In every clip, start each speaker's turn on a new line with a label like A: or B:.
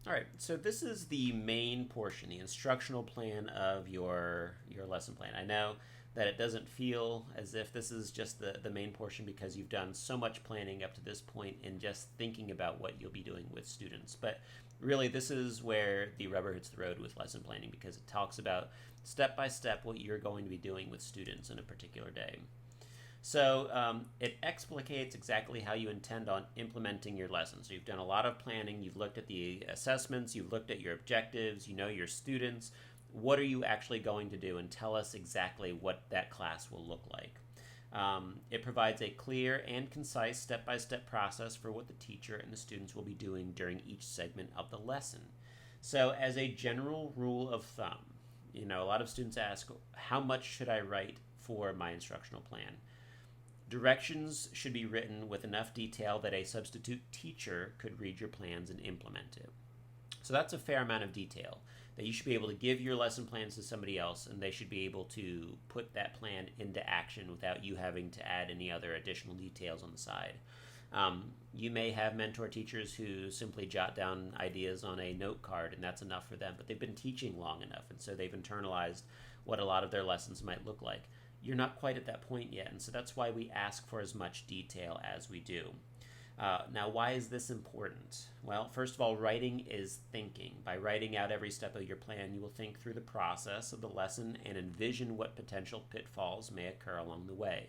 A: All right, so this is the main portion, the instructional plan of your lesson plan. I know that it doesn't feel as if this is just the main portion because you've done so much planning up to this point in just thinking about what you'll be doing with students. But really, this is where the rubber hits the road with lesson planning because it talks about step by step what you're going to be doing with students in a particular day. So it explicates exactly how you intend on implementing your lesson. So you've done a lot of planning, you've looked at the assessments, you've looked at your objectives, you know your students. What are you actually going to do? And tell us exactly what that class will look like. It provides a clear and concise step-by-step process for what the teacher and the students will be doing during each segment of the lesson. So as a general rule of thumb, a lot of students ask, how much should I write for my instructional plan? Directions should be written with enough detail that a substitute teacher could read your plans and implement it. So that's a fair amount of detail that you should be able to give your lesson plans to somebody else, and they should be able to put that plan into action without you having to add any other additional details on the side. You may have mentor teachers who simply jot down ideas on a note card, and that's enough for them, but they've been teaching long enough, and so they've internalized what a lot of their lessons might look like. You're not quite at that point yet, and so that's why we ask for as much detail as we do. Now, why is this important? Well, first of all, writing is thinking. By writing out every step of your plan, you will think through the process of the lesson and envision what potential pitfalls may occur along the way.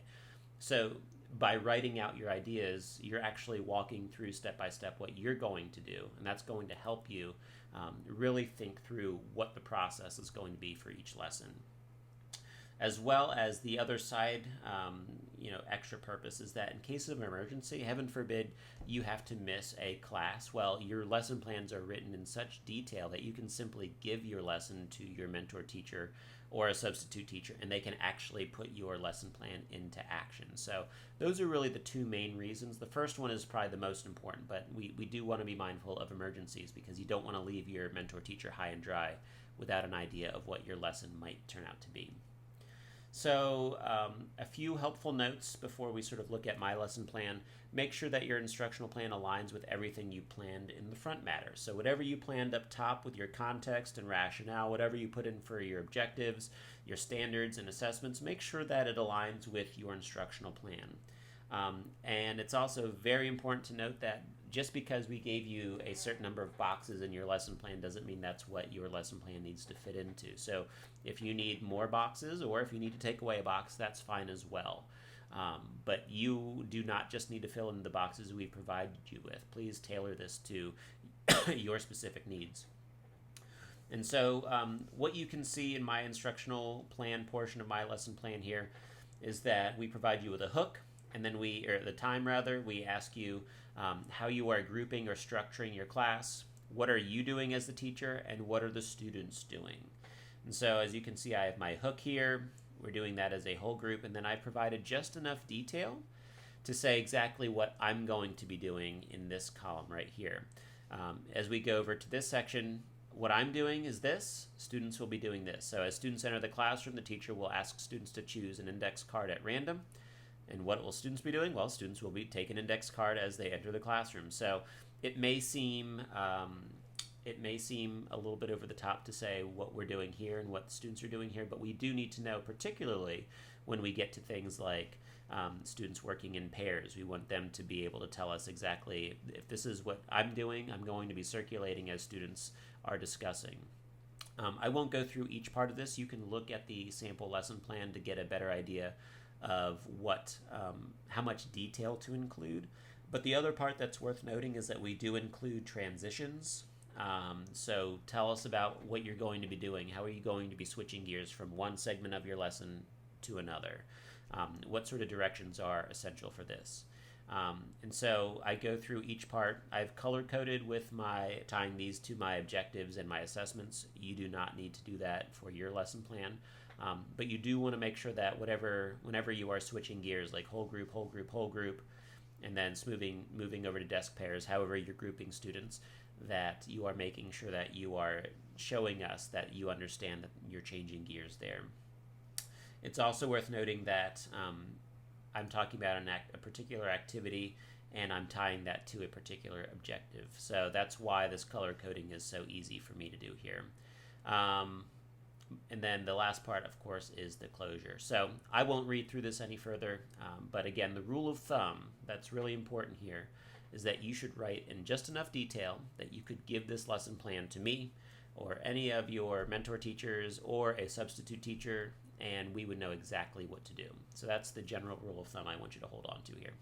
A: So, by writing out your ideas, you're actually walking through step by step what you're going to do, and that's going to help you really think through what the process is going to be for each lesson. As well as the other side, extra purpose is that in case of emergency, heaven forbid, you have to miss a class. Well, your lesson plans are written in such detail that you can simply give your lesson to your mentor teacher or a substitute teacher, and they can actually put your lesson plan into action. So those are really the two main reasons. The first one is probably the most important, but we do want to be mindful of emergencies because you don't want to leave your mentor teacher high and dry without an idea of what your lesson might turn out to be. So a few helpful notes before we sort of look at my lesson plan. Make sure that your instructional plan aligns with everything you planned in the front matter. So whatever you planned up top with your context and rationale, whatever you put in for your objectives, your standards and assessments, make sure that it aligns with your instructional plan. And it's also very important to note that just because we gave you a certain number of boxes in your lesson plan doesn't mean that's what your lesson plan needs to fit into. So if you need more boxes or if you need to take away a box, that's fine as well. But you do not just need to fill in the boxes we provided you with. Please tailor this to your specific needs. And so what you can see in my instructional plan portion of my lesson plan here is that we provide you with a hook, and then we ask you how you are grouping or structuring your class, what are you doing as the teacher, and what are the students doing. And so as you can see, I have my hook here. We're doing that as a whole group, and then I provided just enough detail to say exactly what I'm going to be doing in this column right here. As we go over to this section, what I'm doing is this, students will be doing this. So as students enter the classroom, the teacher will ask students to choose an index card at random. And what will students be doing? Well, students will be taking an index card as they enter the classroom. So it may seem a little bit over the top to say what we're doing here and what the students are doing here, but we do need to know, particularly when we get to things like students working in pairs. We want them to be able to tell us exactly, if this is what I'm doing, I'm going to be circulating as students are discussing. I won't go through each part of this. You can look at the sample lesson plan to get a better idea of how much detail to include. But the other part that's worth noting is that we do include transitions. So tell us about what you're going to be doing. How are you going to be switching gears from one segment of your lesson to another? What sort of directions are essential for this? And so I go through each part. I've color-coded with tying these to my objectives and my assessments. You do not need to do that for your lesson plan. But you do want to make sure that whenever you are switching gears, like whole group, whole group, whole group, and then moving over to desk pairs, however you're grouping students, that you are making sure that you are showing us that you understand that you're changing gears there. It's also worth noting that I'm talking about a particular activity and I'm tying that to a particular objective. So that's why this color coding is so easy for me to do here. And then the last part, of course, is the closure. So I won't read through this any further, but again, the rule of thumb that's really important here is that you should write in just enough detail that you could give this lesson plan to me or any of your mentor teachers or a substitute teacher, and we would know exactly what to do. So that's the general rule of thumb I want you to hold on to here.